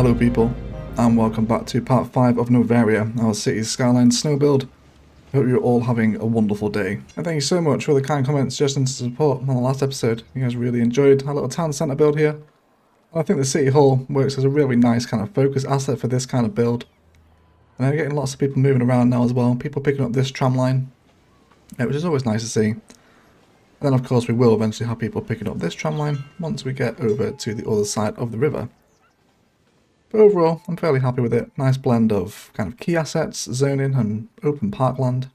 Hello people, and welcome back to part 5 of Noveria, our Cities Skylines snow build. Hope you're all having a wonderful day. And thank you so much for the kind comments, suggestions, and support on the last episode. You guys really enjoyed our little town centre build here. And I think the City Hall works as a really nice kind of focus asset for this kind of build. And I'm getting lots of people moving around now as well, people picking up this tram line, which is always nice to see. And then of course we will eventually have people picking up this tram line once we get over to the other side of the river. But overall, I'm fairly happy with it. Nice blend of kind of key assets, zoning and open parkland.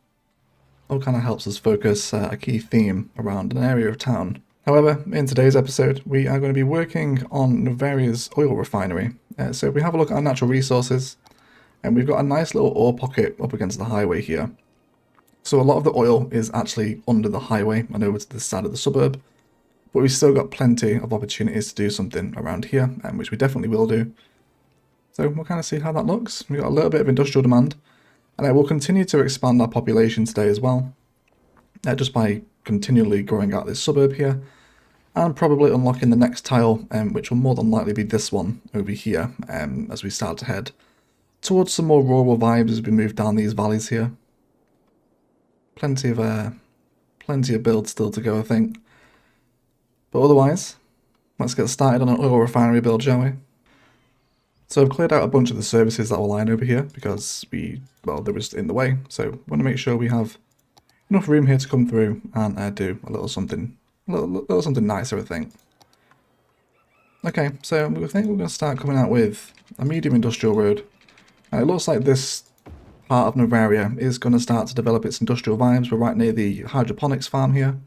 All kind of helps us focus a key theme around an area of town. However, in today's episode, we are going to be working on Noveria's oil refinery. So if we have a look at our natural resources, and we've got a nice little ore pocket up against the highway here. So a lot of the oil is actually under the highway and over to the side of the suburb. But we've still got plenty of opportunities to do something around here, which we definitely will do. So we'll kind of see how that looks. We've got a little bit of industrial demand, and it will continue to expand our population today as well, just by continually growing out this suburb here, and probably unlocking the next tile, which will more than likely be this one over here, as we start to head towards some more rural vibes as we move down these valleys here. Plenty of builds still to go, I think. But otherwise, let's get started on an oil refinery build, shall we? So I've cleared out a bunch of the services that were lying over here because they were just in the way. So I want to make sure we have enough room here to come through and do a little something nicer, I think. Okay, so I think we're going to start coming out with a medium industrial road. And it looks like this part of Noveria is going to start to develop its industrial vibes. We're right near the hydroponics farm here.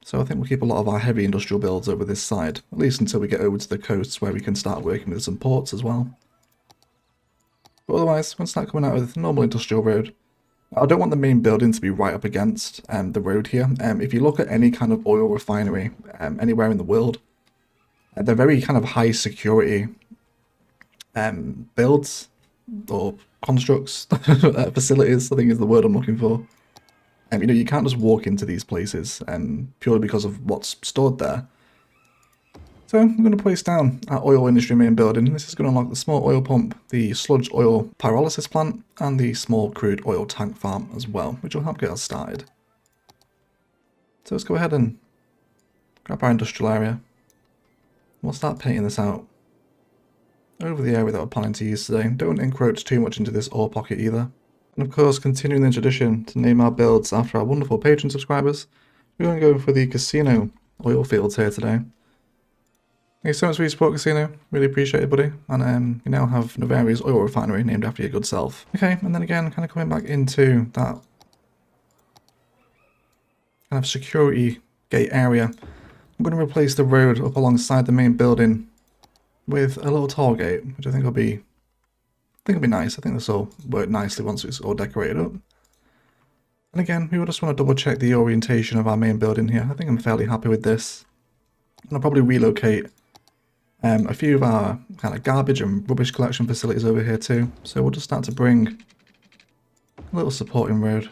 So I think we'll keep a lot of our heavy industrial builds over this side, at least until we get over to the coasts where we can start working with some ports as well. But otherwise, we'll start coming out with normal industrial road. I don't want the main building to be right up against the road here. If you look at any kind of oil refinery anywhere in the world, they're very kind of high security builds or constructs, facilities, I think is the word I'm looking for. You know, you can't just walk into these places purely because of what's stored there. So I'm going to place down our oil industry main building. This is going to unlock the small oil pump, the sludge oil pyrolysis plant, and the small crude oil tank farm as well, which will help get us started. So let's go ahead and grab our industrial area. We'll start painting this out over the area that we're planning to use today. Don't encroach too much into this ore pocket either. And of course, continuing the tradition to name our builds after our wonderful Patreon subscribers, we're going to go for the casino oil fields here today. Thank you so much for your support, Casino. Really appreciate it, buddy. And you now have Noveria's oil refinery named after your good self. Okay, and then again, kind of coming back into that kind of security gate area, I'm going to replace the road up alongside the main building with a little toll gate, which I think will be nice. I think this will work nicely once it's all decorated up. And again, we will just want to double check the orientation of our main building here. I think I'm fairly happy with this. And I'll probably relocate a few of our kind of garbage and rubbish collection facilities over here too. So we'll just start to bring a little supporting road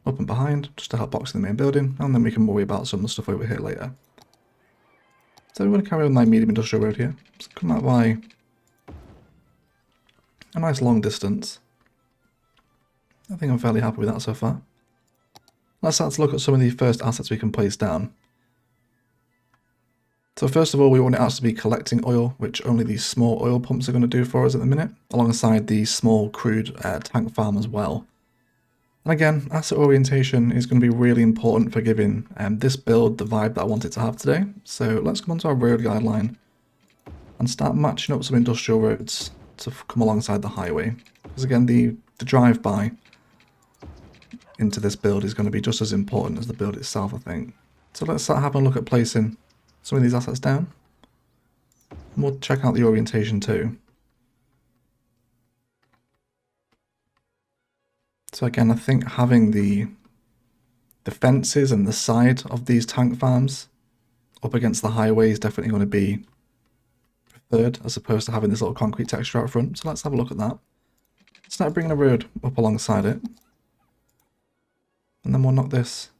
up and behind, just to help box in the main building, and then we can worry about some of the stuff over here later. So we're going to carry on my medium industrial road here. Just come out by a nice long distance. I think I'm fairly happy with that so far. Let's start to look at some of the first assets we can place down. So first of all, we want it to be collecting oil, which only these small oil pumps are going to do for us at the minute, alongside the small crude tank farm as well. And again, asset orientation is going to be really important for giving this build the vibe that I want it to have today. So let's come onto our road guideline and start matching up some industrial roads to come alongside the highway, because again the drive-by into this build is going to be just as important as the build itself, I think. So let's start having a look at placing some of these assets down, and we'll check out the orientation too. So again, I think having the fences and the side of these tank farms up against the highway is definitely going to be preferred, as opposed to having this little concrete texture out front. So let's have a look at that. Start bringing a road up alongside it, and then we'll knock this.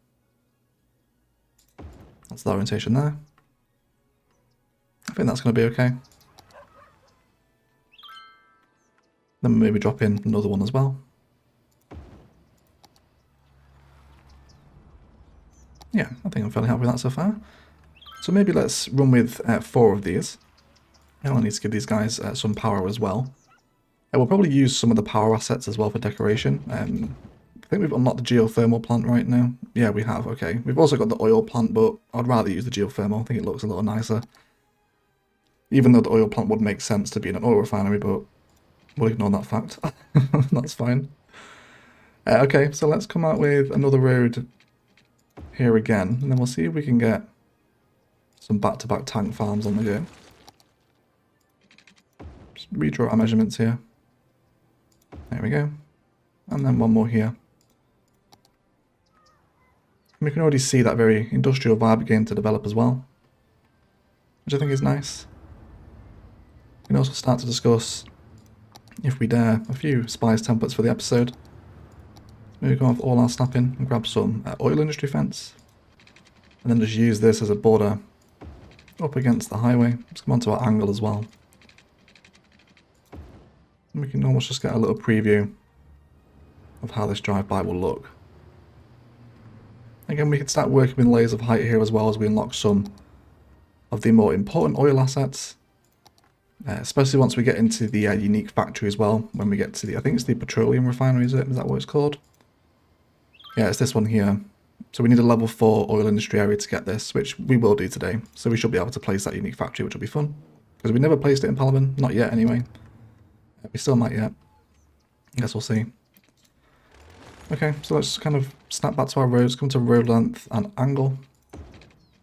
That's the orientation there. I think that's going to be okay. Then maybe drop in another one as well. Yeah, I think I'm fairly happy with that so far. So maybe let's run with 4 of these. I need to give these guys some power as well. We'll probably use some of the power assets as well for decoration. I think we've unlocked the geothermal plant right now. Yeah, we have, okay. We've also got the oil plant, but I'd rather use the geothermal. I think it looks a little nicer. Even though the oil plant would make sense to be in an oil refinery, but we'll ignore that fact. That's fine. Okay, so let's come out with another road here again, and then we'll see if we can get some back-to-back tank farms on the go. Just redraw our measurements here. There we go. And then one more here. We can already see that very industrial vibe beginning to develop as well, which I think is nice. We can also start to discuss, if we dare, a few spice templates for the episode. Maybe go off all our snapping and grab some oil industry fence, and then just use this as a border up against the highway. Let's come onto our angle as well. And we can almost just get a little preview of how this drive-by will look. Again, we can start working with layers of height here as well as we unlock some of the more important oil assets. Especially once we get into the unique factory as well, when we get to the, I think it's the petroleum refinery, is it? Is that what it's called? Yeah, it's this one here. So we need a level 4 oil industry area to get this, which we will do today. So we should be able to place that unique factory, which will be fun. Because we never placed it in Palaven, not yet anyway. We still might yet. I guess we'll see. Okay, so let's kind of snap back to our roads, come to road length and angle.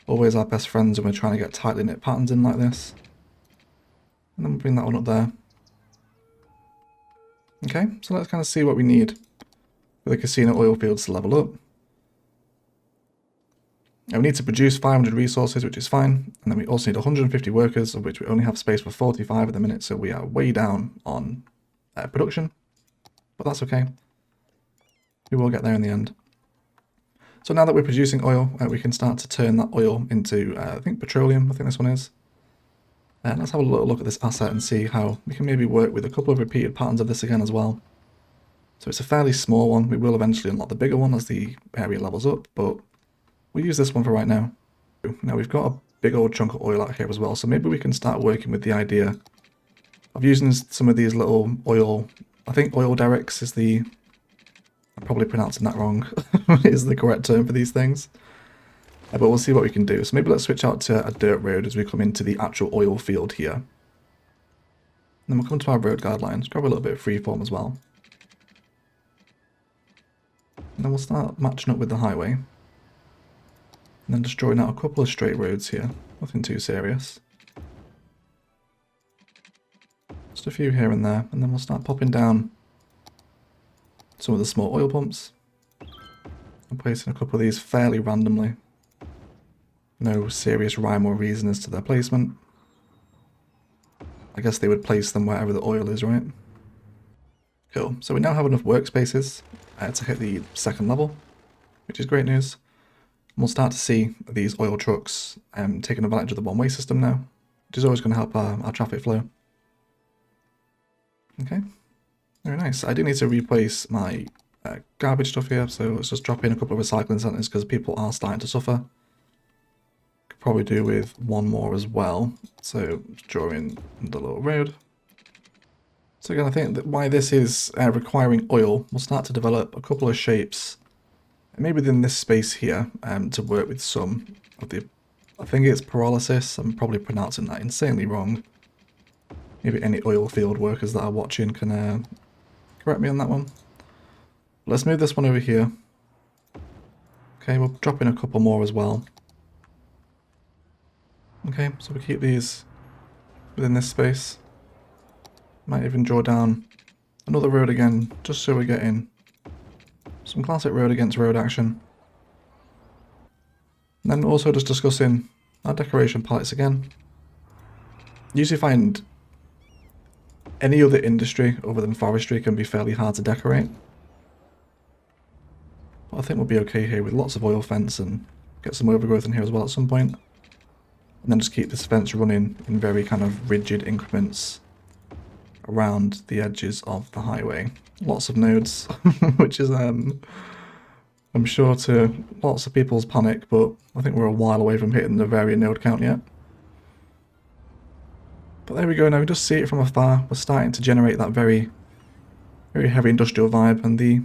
Always our best friends when we're trying to get tightly knit patterns in like this. And then we'll bring that one up there. Okay, so let's kind of see what we need for the casino oil fields to level up. And we need to produce 500 resources, which is fine. And then we also need 150 workers, of which we only have space for 45 at the minute, so we are way down on production. But that's okay. We will get there in the end. So now that we're producing oil, we can start to turn that oil into, I think, petroleum. I think this one is. And let's have a little look at this asset and see how we can maybe work with a couple of repeated patterns of this again as well. So it's a fairly small one. We will eventually unlock the bigger one as the area levels up, but we'll use this one for right now. Now we've got a big old chunk of oil out here as well, so maybe we can start working with the idea of using some of these little oil, I think oil derricks is the, I'm probably pronouncing that wrong, is the correct term for these things. But we'll see what we can do. So maybe let's switch out to a dirt road as we come into the actual oil field here. And then we'll come to our road guidelines, grab a little bit of freeform as well. And then we'll start matching up with the highway. And then just drawing out a couple of straight roads here, nothing too serious. Just a few here and there, and then we'll start popping down some of the small oil pumps. I'm placing a couple of these fairly randomly. No serious rhyme or reason as to their placement. I guess they would place them wherever the oil is, right? Cool. So we now have enough workspaces to hit the second level, which is great news. And we'll start to see these oil trucks taking advantage of the one-way system now, which is always going to help our traffic flow. Okay, very nice. I do need to replace my garbage stuff here, so let's just drop in a couple of recycling centres because people are starting to suffer. Could probably do with one more as well, so draw in the little road. So again, I think that why this is requiring oil, we'll start to develop a couple of shapes, maybe within this space here, to work with some of the, I think it's pyrolysis, I'm probably pronouncing that insanely wrong. Maybe any oil field workers that are watching can correct me on that one. Let's move this one over here. Okay, we'll drop in a couple more as well. Okay, so we keep these within this space. Might even draw down another road again, just so we're getting some classic road against road action. And then also just discussing our decoration palettes again. Usually find any other industry other than forestry can be fairly hard to decorate. But I think we'll be okay here with lots of oil fence and get some overgrowth in here as well at some point. And then just keep this fence running in very kind of rigid increments around the edges of the highway. Lots of nodes, which is I'm sure to lots of people's panic, but I think we're a while away from hitting the Noveria node count yet. But there we go, now we just see it from afar. We're starting to generate that very heavy industrial vibe, and the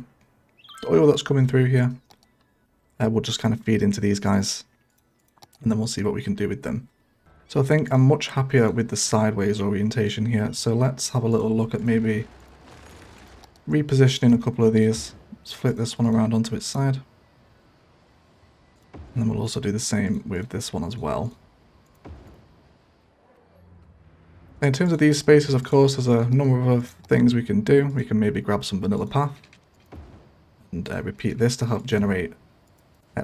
oil that's coming through here will just kind of feed into these guys, and then we'll see what we can do with them. So I think I'm much happier with the sideways orientation here, so let's have a little look at maybe repositioning a couple of these. Let's flip this one around onto its side, and then we'll also do the same with this one as well. In terms of these spaces, of course, there's a number of things we can do. We can maybe grab some vanilla path and repeat this to help generate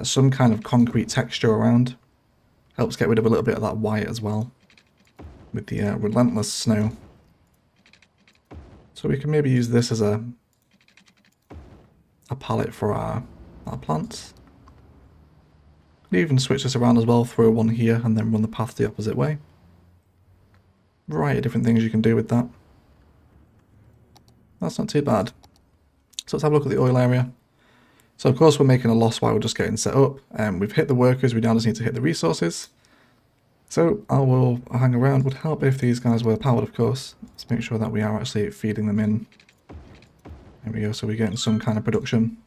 some kind of concrete texture around. Helps get rid of a little bit of that white as well with the relentless snow. So we can maybe use this as a palette for our plants. We even switch this around as well, throw one here and then run the path the opposite way. Variety of different things you can do with that. That's not too bad. So let's have a look at the oil area. So of course we're making a loss while we're just getting set up, and we've hit the workers, we now just need to hit the resources. So I will hang around. Would help if these guys were powered, of course. Let's make sure that we are actually feeding them in. There we go, so we're getting some kind of production.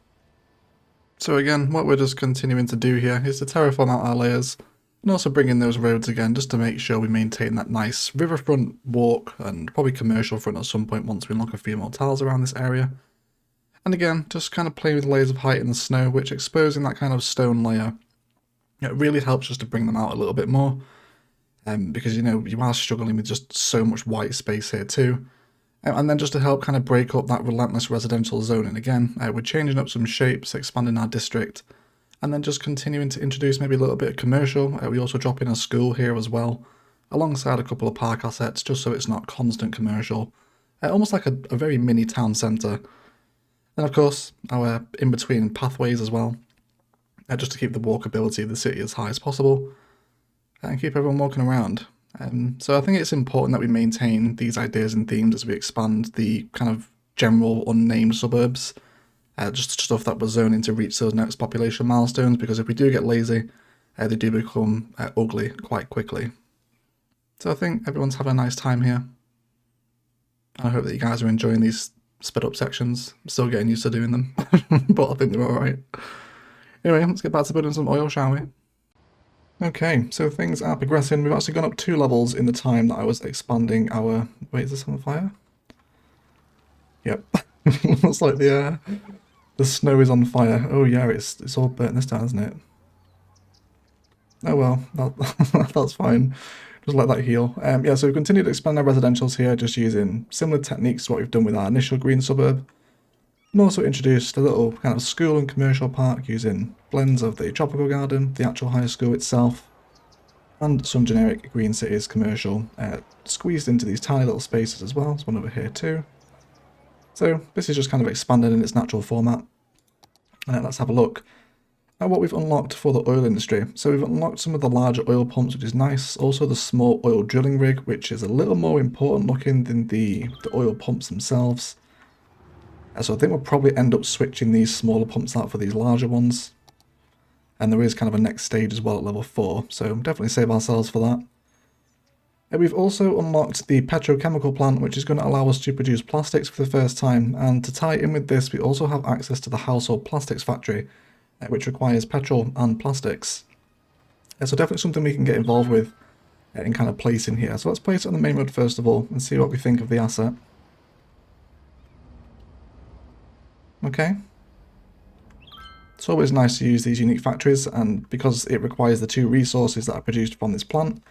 So again, what we're just continuing to do here is to terraform out our layers, and also bring in those roads again, just to make sure we maintain that nice riverfront walk, and probably commercial front at some point once we unlock a few more tiles around this area. And again, just kind of play with layers of height in the snow, which exposing that kind of stone layer, it really helps just to bring them out a little bit more. Because, you know, you are struggling with just so much white space here too. And then just to help kind of break up that relentless residential zoning again, we're changing up some shapes, expanding our district, and then just continuing to introduce maybe a little bit of commercial. We also drop in a school here as well, alongside a couple of park assets, just so it's not constant commercial. Almost like a very mini town centre. And of course, our in-between pathways as well, just to keep the walkability of the city as high as possible, and keep everyone walking around. So I think it's important that we maintain these ideas and themes as we expand the kind of general unnamed suburbs, just stuff that we're zoning to reach those next population milestones, because if we do get lazy, they do become ugly quite quickly. So I think everyone's having a nice time here. I hope that you guys are enjoying these sped up sections. I'm still getting used to doing them, but I think they're alright. Anyway, let's get back to building some oil, shall we? Okay, so things are progressing. We've actually gone up 2 levels in the time that I was expanding our... Wait, is this on fire? Yep. Looks like the snow is on fire. Oh yeah, it's all burnt this time, isn't it? Oh well, that's fine. Just let that heal. Yeah, so we've continued to expand our residentials here, just using similar techniques to what we've done with our initial green suburb. And also introduced a little kind of school and commercial park using blends of the tropical garden, the actual high school itself, and some generic green cities commercial squeezed into these tiny little spaces as well. There's one over here too. So this is just kind of expanded in its natural format. Let's have a look at what we've unlocked for the oil industry. So we've unlocked some of the larger oil pumps, which is nice. Also the small oil drilling rig, which is a little more important looking than the oil pumps themselves. So I think we'll probably end up switching these smaller pumps out for these larger ones. And there is kind of a next stage as well at level 4, so definitely save ourselves for that. And we've also unlocked the petrochemical plant, which is going to allow us to produce plastics for the first time. And to tie in with this, we also have access to the household plastics factory, which requires petrol and plastics. So definitely something we can get involved with in kind of placing here. So let's place it on the main road first of all and see what we think of the asset. Okay. It's always nice to use these unique factories, and because it requires the 2 resources that are produced from this plant,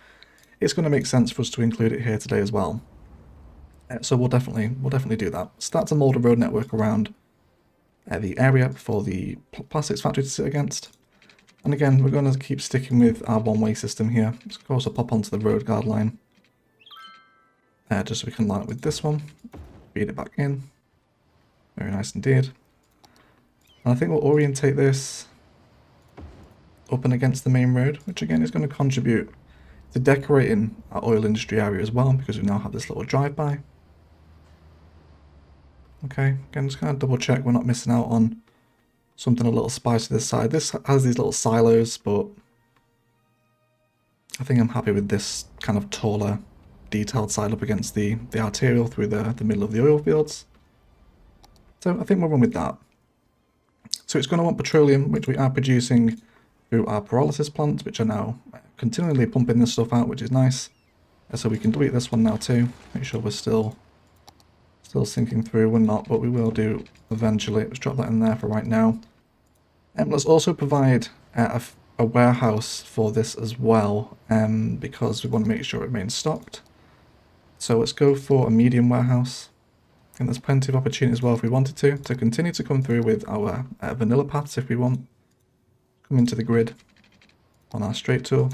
it's going to make sense for us to include it here today as well. So we'll definitely do that. Start to mold a road network around the area for the plastics factory to sit against. And again, we're going to keep sticking with our one-way system here. So of course, I'll pop onto the road guard line, just so we can line up with this one, feed it back in. Very nice indeed. And I think we'll orientate this up and against the main road, which again is going to contribute to decorating our oil industry area as well, because we now have this little drive-by. Okay, again, just kind of double check we're not missing out on something a little spicy this side. This has these little silos, but I think I'm happy with this kind of taller, detailed side up against the arterial through the middle of the oil fields. So I think we'll run with that. So it's going to want petroleum, which we are producing through our pyrolysis plants, which are now continually pumping this stuff out, which is nice. So we can delete this one now too. Make sure we're still sinking through. We're not, but we will do eventually. Let's drop that in there for right now. And let's also provide a warehouse for this as well, because we want to make sure it remains stocked. So let's go for a medium warehouse. And there's plenty of opportunity as well if we wanted to continue to come through with our vanilla paths if we want. Come into the grid on our straight tool,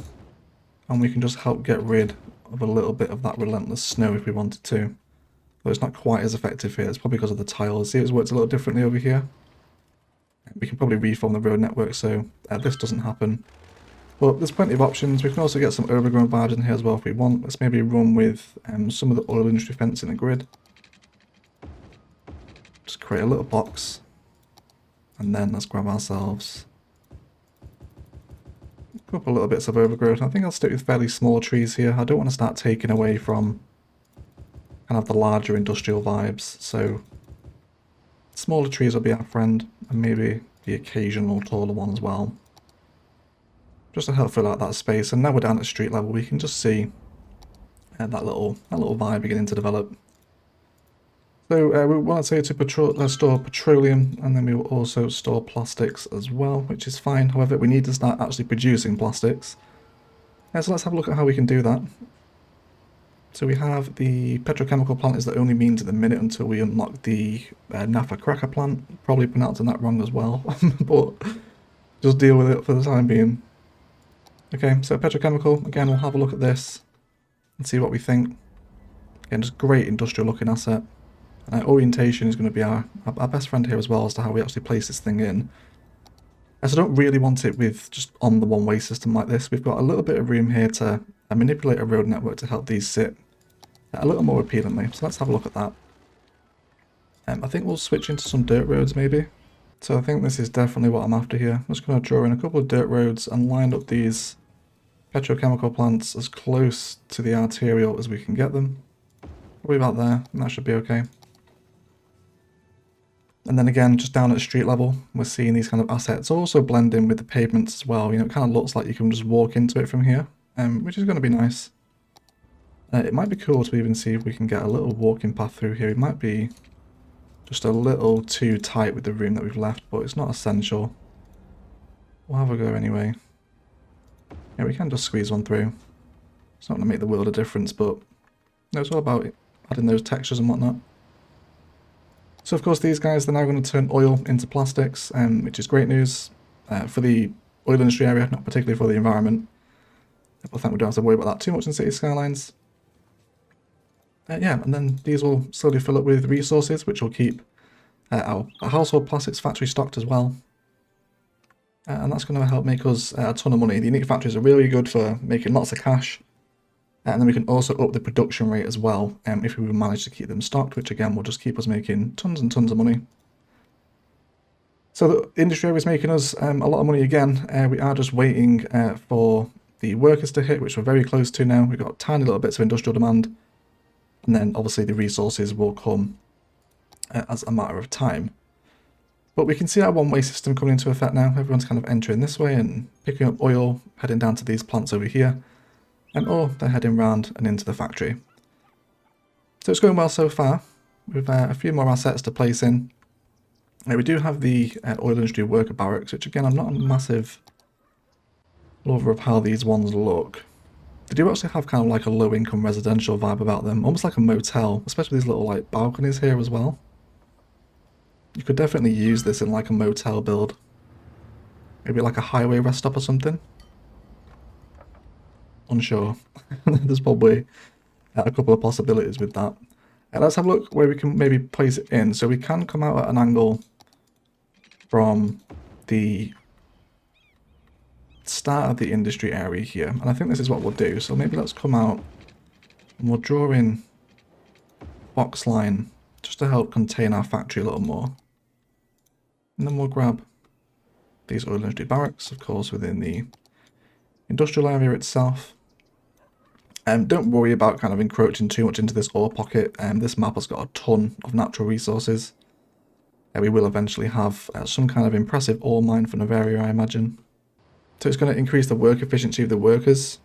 and we can just help get rid of a little bit of that relentless snow if we wanted to. Though it's not quite as effective here, it's probably because of the tiles. See, it's worked a little differently over here. We can probably reform the road network so this doesn't happen. But there's plenty of options. We can also get some overgrown vibes in here as well if we want. Let's maybe run with some of the oil industry fence in the grid. Just create a little box, and then let's grab ourselves a couple little bits of overgrowth. I think I'll stick with fairly small trees here. I don't want to start taking away from kind of the larger industrial vibes, so smaller trees will be our friend, and maybe the occasional taller one as well, just to help fill out that space. And now we're down at street level, we can just see that little vibe beginning to develop. So we want to store petroleum, and then we will also store plastics as well, which is fine. However, we need to start actually producing plastics. So let's have a look at how we can do that. So we have the petrochemical plant is the only means at the minute until we unlock the naphtha cracker plant. Probably pronouncing that wrong as well, but just deal with it for the time being. Okay, so petrochemical, again, we'll have a look at this and see what we think. Again, just great industrial looking asset. Orientation is going to be our best friend here as well as to how we actually place this thing in. As I don't really want it with just on the one-way system like this. We've got a little bit of room here to manipulate a road network to help these sit a little more appealingly. So let's have a look at that. I think we'll switch into some dirt roads maybe. So I think this is definitely what I'm after here. I'm just going to draw in a couple of dirt roads and line up these petrochemical plants as close to the arterial as we can get them. Probably about there, and that should be okay. And then again, just down at street level, we're seeing these kind of assets also blend in with the pavements as well. You know, it kind of looks like you can just walk into it from here, which is going to be nice. It might be cool to even see if we can get a little walking path through here. It might be just a little too tight with the room that we've left, but it's not essential. We'll have a go anyway. Yeah, we can just squeeze one through. It's not going to make the world a difference, but no, it's all about adding those textures and whatnot. So of course these guys, they're now going to turn oil into plastics, which is great news for the oil industry area, not particularly for the environment. I think we don't have to worry about that too much in Cities Skylines. Yeah, and then these will slowly fill up with resources, which will keep our household plastics factory stocked as well. And that's going to help make us a ton of money. The unique factories are really good for making lots of cash. And then we can also up the production rate as well, if we manage to keep them stocked, which again will just keep us making tons and tons of money. So the industry area is making us a lot of money again. We are just waiting for the workers to hit, which we're very close to now. We've got tiny little bits of industrial demand. And then obviously the resources will come as a matter of time. But we can see our one-way system coming into effect now. Everyone's kind of entering this way and picking up oil, heading down to these plants over here. Or they're heading round and into the factory. So it's going well so far. We've a few more assets to place in. We do have the oil industry worker barracks, which again, I'm not a massive lover of how these ones look. They do actually have kind of like a low-income residential vibe about them, almost like a motel, especially these little like balconies here as well. You could definitely use this in like a motel build. Maybe like a highway rest stop or something. Unsure. There's probably a couple of possibilities with that. Let's have a look where we can maybe place it in. So we can come out at an angle from the start of the industry area here. And I think this is what we'll do. So maybe let's come out and we'll draw in box line just to help contain our factory a little more. And then we'll grab these oil industry barracks, of course, within the industrial area itself. Don't worry about kind of encroaching too much into this ore pocket. This map has got a ton of natural resources. We will eventually have some kind of impressive ore mine for Noveria, I imagine. So it's going to increase the work efficiency of the workers.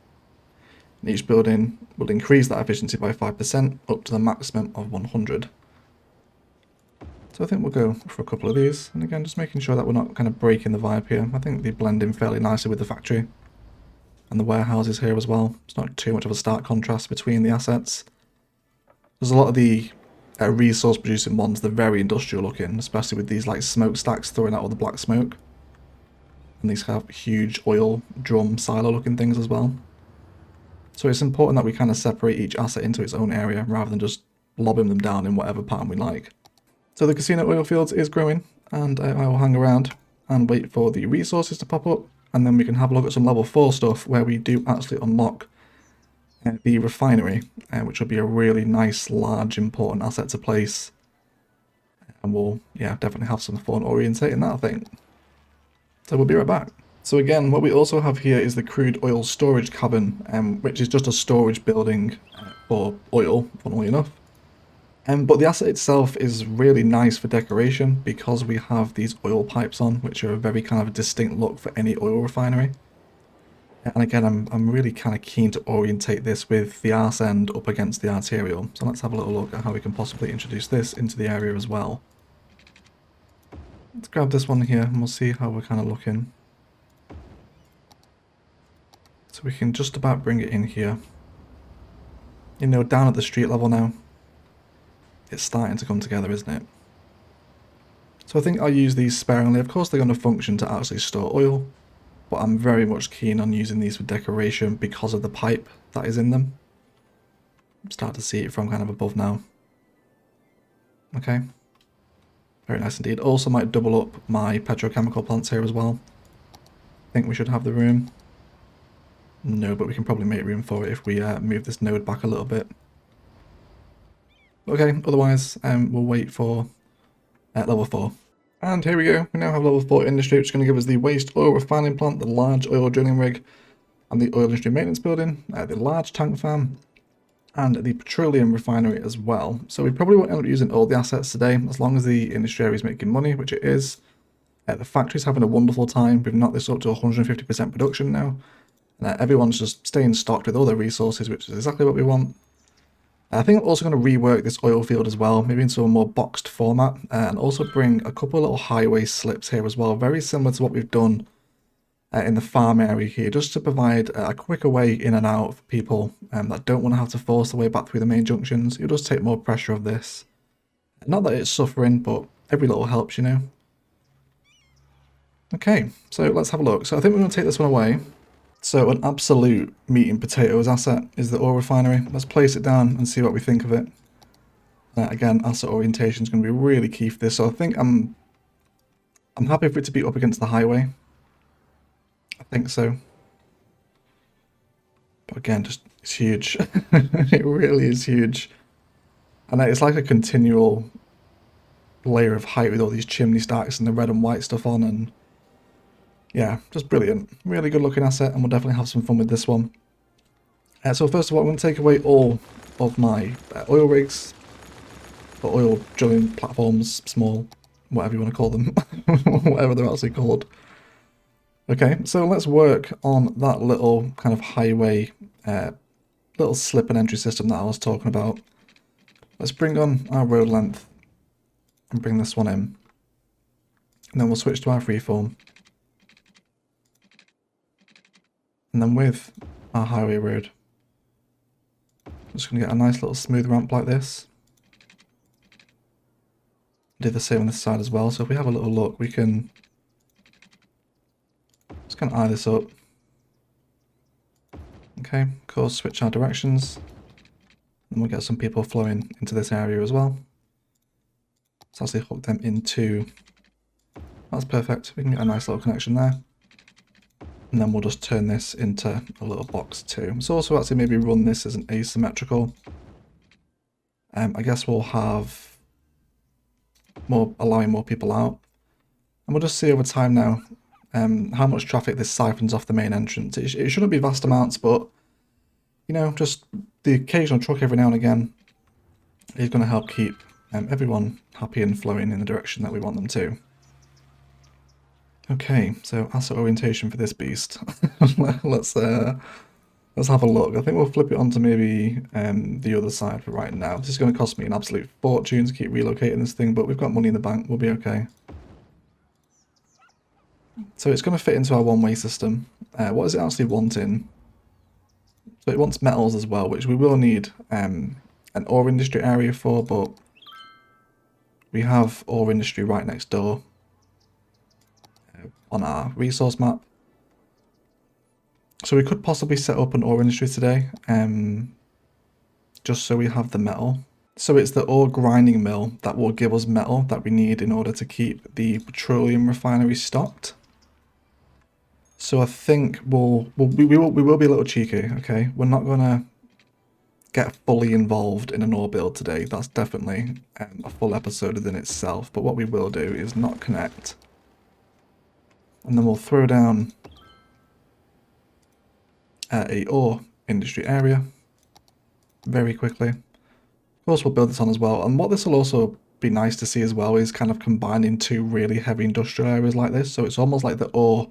And each building will increase that efficiency by 5% up to the maximum of 100. So I think we'll go for a couple of these. And again, just making sure that we're not kind of breaking the vibe here. I think they blend in fairly nicely with the factory. And the warehouses here as well. It's not too much of a stark contrast between the assets. There's a lot of the resource producing ones, they're very industrial looking, especially with these like smokestacks throwing out all the black smoke. And these have huge oil drum silo looking things as well. So it's important that we kind of separate each asset into its own area rather than just lobbing them down in whatever pattern we like. So the casino oil fields is growing, and I will hang around and wait for the resources to pop up, and then we can have a look at some level 4 stuff where we do actually unlock the refinery, which will be a really nice, large, important asset to place. And we'll, yeah, definitely have some fun orientating that, I think. So we'll be right back. So again, what we also have here is the crude oil storage cabin, which is just a storage building for oil, funnily enough. But the asset itself is really nice for decoration because we have these oil pipes on, which are a very kind of a distinct look for any oil refinery. And again, I'm really kind of keen to orientate this with the arse end up against the arterial. So let's have a little look at how we can possibly introduce this into the area as well. Let's grab this one here and we'll see how we're kind of looking. So we can just about bring it in here. You know, down at the street level now. It's starting to come together, isn't it? So I think I'll use these sparingly. Of course, they're going to function to actually store oil. But I'm very much keen on using these for decoration because of the pipe that is in them. I'm starting to see it from kind of above now. Okay. Very nice indeed. Also might double up my petrochemical plants here as well. I think we should have the room. No, but we can probably make room for it if we move this node back a little bit. Okay, otherwise we'll wait for level 4. And here we go, we now have level 4 industry, which is going to give us the waste oil refining plant, the large oil drilling rig, and the oil industry maintenance building, the large tank farm, and the petroleum refinery as well. So we probably won't end up using all the assets today, as long as the industry area is making money, which it is. The factory's having a wonderful time. We've knocked this up to 150% production now. And everyone's just staying stocked with all their resources, which is exactly what we want. I think I'm also going to rework this oil field as well, maybe into a more boxed format, and also bring a couple of little highway slips here as well, very similar to what we've done in the farm area here, just to provide a quicker way in and out for people that don't want to have to force their way back through the main junctions. You'll just take more pressure of this. Not that it's suffering, but every little helps, you know. Okay, so let's have a look. So I think we're going to take this one away. So an absolute meat and potatoes asset is the oil refinery. Let's place it down and see what we think of it. Again, asset orientation is going to be really key for this. So I think I'm happy for it to be up against the highway. I think so. But again, just it's huge. It really is huge. And it's like a continual layer of height with all these chimney stacks and the red and white stuff on, and yeah, just brilliant. Really good looking asset, and we'll definitely have some fun with this one. So first of all, I'm going to take away all of my oil rigs, or oil drilling platforms, small, whatever you want to call them, whatever they're actually called. Okay, so let's work on that little kind of highway, little slip and entry system that I was talking about. Let's bring on our road length and bring this one in. And then we'll switch to our freeform. And then with our highway road, I'm just going to get a nice little smooth ramp like this. Do the same on this side as well. So if we have a little look, we can just kind of eye this up. Okay, of course, switch our directions. And we'll get some people flowing into this area as well. Let's actually hook them into... That's perfect. We can get a nice little connection there. And then we'll just turn this into a little box too. So also actually maybe run this as an asymmetrical. I guess we'll have allowing more people out. And we'll just see over time now how much traffic this siphons off the main entrance. It shouldn't be vast amounts, but you know, just the occasional truck every now and again is going to help keep everyone happy and flowing in the direction that we want them to. Okay, so asset orientation for this beast. Let's have a look. I think we'll flip it onto maybe the other side for right now. This is going to cost me an absolute fortune to keep relocating this thing, but we've got money in the bank. We'll be okay. So it's going to fit into our one-way system. What is it actually wanting? So it wants metals as well, which we will need an ore industry area for, but we have ore industry right next door on our resource map. So we could possibly set up an ore industry today, just so we have the metal. So it's the ore grinding mill that will give us metal that we need in order to keep the petroleum refinery stocked. So I think we will be a little cheeky, okay? We're not gonna get fully involved in an ore build today. That's definitely a full episode within itself. But what we will do is not connect, and then we'll throw down a ore industry area very quickly. Of course, we'll build this on as well. And what this will also be nice to see as well is kind of combining two really heavy industrial areas like this. So it's almost like the ore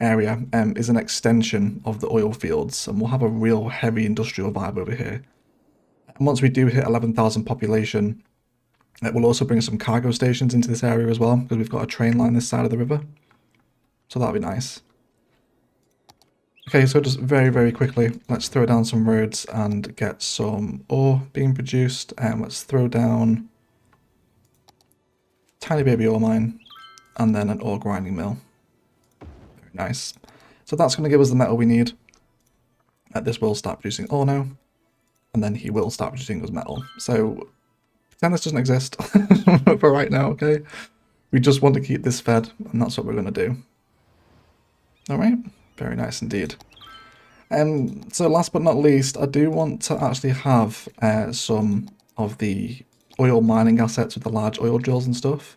area is an extension of the oil fields, and we'll have a real heavy industrial vibe over here. And once we do hit 11,000 population, it will also bring some cargo stations into this area as well, because we've got a train line this side of the river. So that'll be nice. Okay, so just very quickly, let's throw down some roads and get some ore being produced. And let's throw down tiny baby ore mine and then an ore grinding mill. Very nice. So that's going to give us the metal we need. This will start producing ore now, and then he will start producing us metal. So pretend this doesn't exist for right now, okay? We just want to keep this fed, and that's what we're going to do. Alright, very nice indeed. So last but not least, I do want to actually have some of the oil mining assets with the large oil drills and stuff.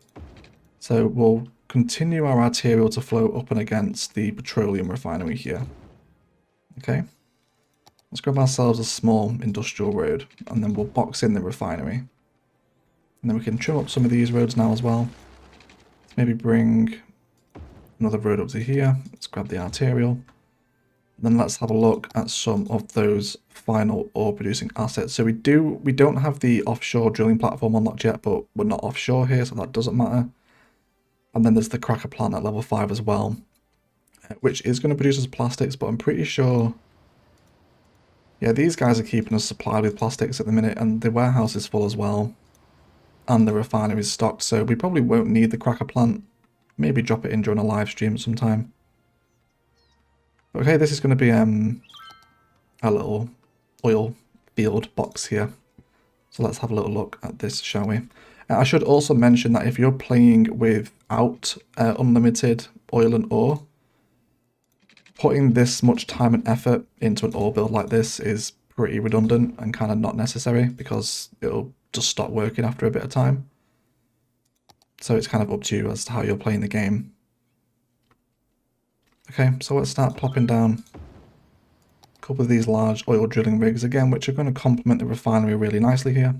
So we'll continue our arterial to flow up and against the petroleum refinery here. Okay, let's grab ourselves a small industrial road, and then we'll box in the refinery. And then we can trim up some of these roads now as well. Let's maybe bring another road up to here. Let's grab the arterial. Then let's have a look at some of those final ore producing assets. So we don't have the offshore drilling platform unlocked yet, but we're not offshore here, so that doesn't matter. And then there's the cracker plant at level 5 as well, which is going to produce us plastics, but I'm pretty sure, yeah, these guys are keeping us supplied with plastics at the minute, and the warehouse is full as well, and the refinery is stocked, so we probably won't need the cracker plant. Maybe drop it in during a live stream sometime. Okay, this is going to be a little oil field box here. So let's have a little look at this, shall we? I should also mention that if you're playing without unlimited oil and ore, putting this much time and effort into an ore build like this is pretty redundant and kind of not necessary, because it'll just stop working after a bit of time. So it's kind of up to you as to how you're playing the game. Okay, so let's start plopping down a couple of these large oil drilling rigs again, which are going to complement the refinery really nicely here.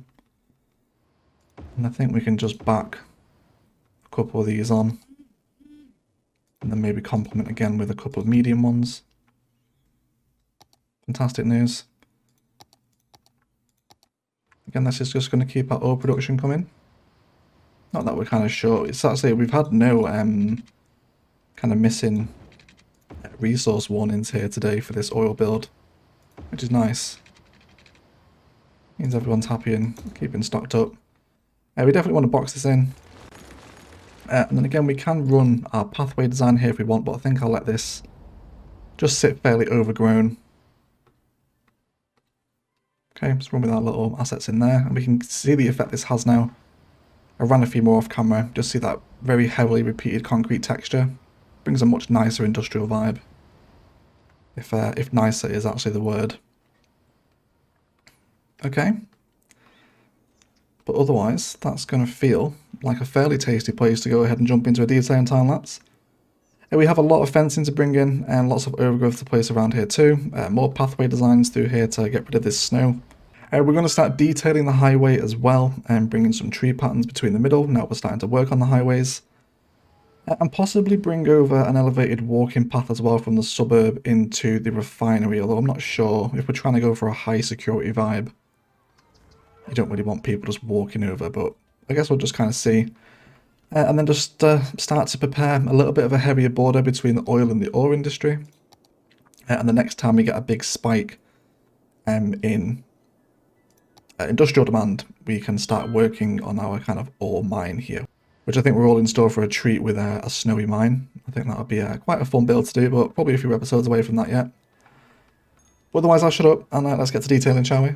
And I think we can just back a couple of these on, and then maybe complement again with a couple of medium ones. Fantastic news. Again, this is just going to keep our ore production coming. Not that we're kind of short. It's actually, we've had no kind of missing resource warnings here today for this oil build, which is nice. Means everyone's happy and keeping stocked up. We definitely want to box this in. And then again, we can run our pathway design here if we want, but I think I'll let this just sit fairly overgrown. Okay, let's run with our little assets in there, and we can see the effect this has now. I ran a few more off camera, just see that very heavily repeated concrete texture. Brings a much nicer industrial vibe. If nicer is actually the word. Okay. But otherwise, that's going to feel like a fairly tasty place to go ahead and jump into a detailing time lapse. We have a lot of fencing to bring in and lots of overgrowth to place around here too. More pathway designs through here to get rid of this snow. We're going to start detailing the highway as well and bringing some tree patterns between the middle. Now we're starting to work on the highways. And possibly bring over an elevated walking path as well from the suburb into the refinery, although I'm not sure if we're trying to go for a high security vibe. You don't really want people just walking over, but I guess we'll just kind of see. And then just start to prepare a little bit of a heavier border between the oil and the ore industry. And the next time we get a big spike in industrial demand, we can start working on our kind of ore mine here, which I think we're all in store for a treat with a snowy mine. I think that would be quite a fun build to do, but probably a few episodes away from that yet. But otherwise, I'll shut up and let's get to detailing, shall we?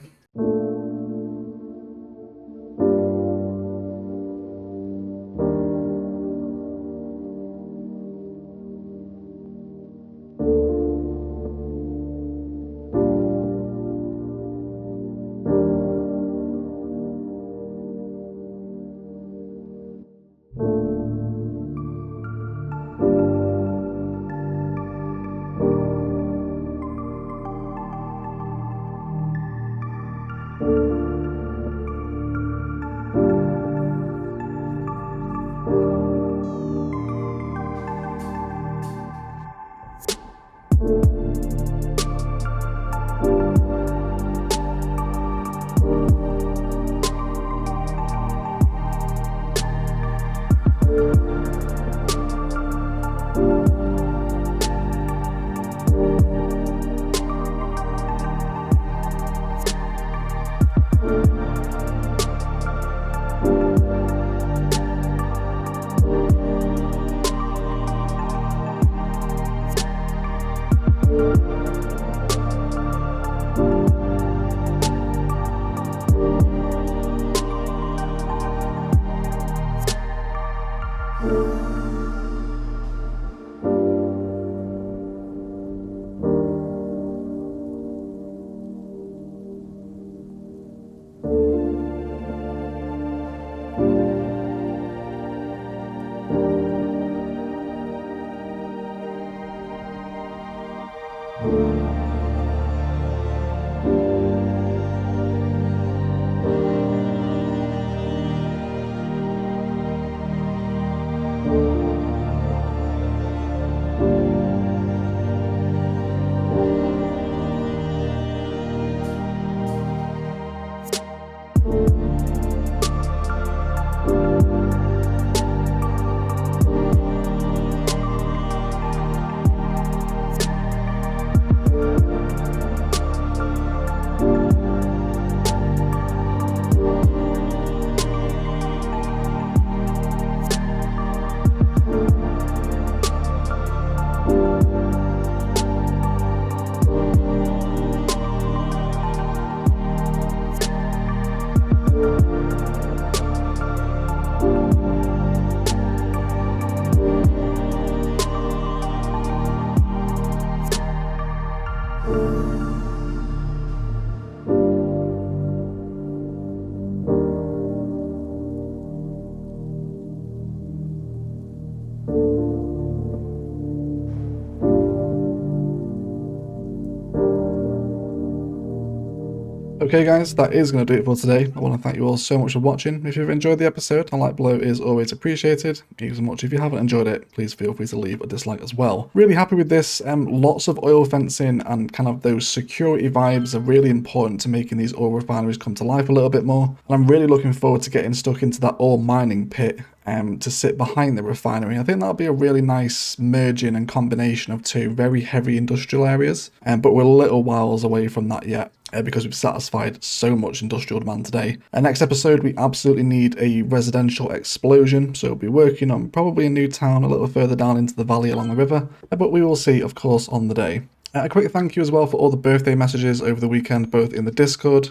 Okay guys, that is going to do it for today. I want to thank you all so much for watching. If you've enjoyed the episode, a like below is always appreciated. Even as much if you haven't enjoyed it, please feel free to leave a dislike as well. Really happy with this. Lots of oil fencing and kind of those security vibes are really important to making these oil refineries come to life a little bit more. And I'm really looking forward to getting stuck into that ore mining pit to sit behind the refinery. I think that'll be a really nice merging and combination of two very heavy industrial areas, but we're little whiles away from that yet. Because we've satisfied so much industrial demand today. Next episode, we absolutely need a residential explosion, so we'll be working on probably a new town a little further down into the valley along the river, but we will see, of course, on the day. A quick thank you as well for all the birthday messages over the weekend, both in the Discord,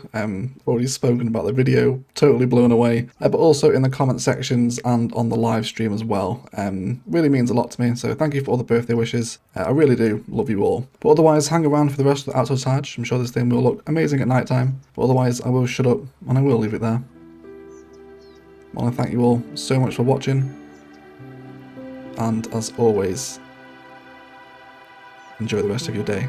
already spoken about the video, totally blown away, but also in the comment sections and on the live stream as well. Really means a lot to me, so thank you for all the birthday wishes. I really do love you all. But otherwise, hang around for the rest of the outside side. I'm sure this thing will look amazing at night time, but otherwise I will shut up and I will leave it there. I want to thank you all so much for watching, and as always, enjoy the rest of your day.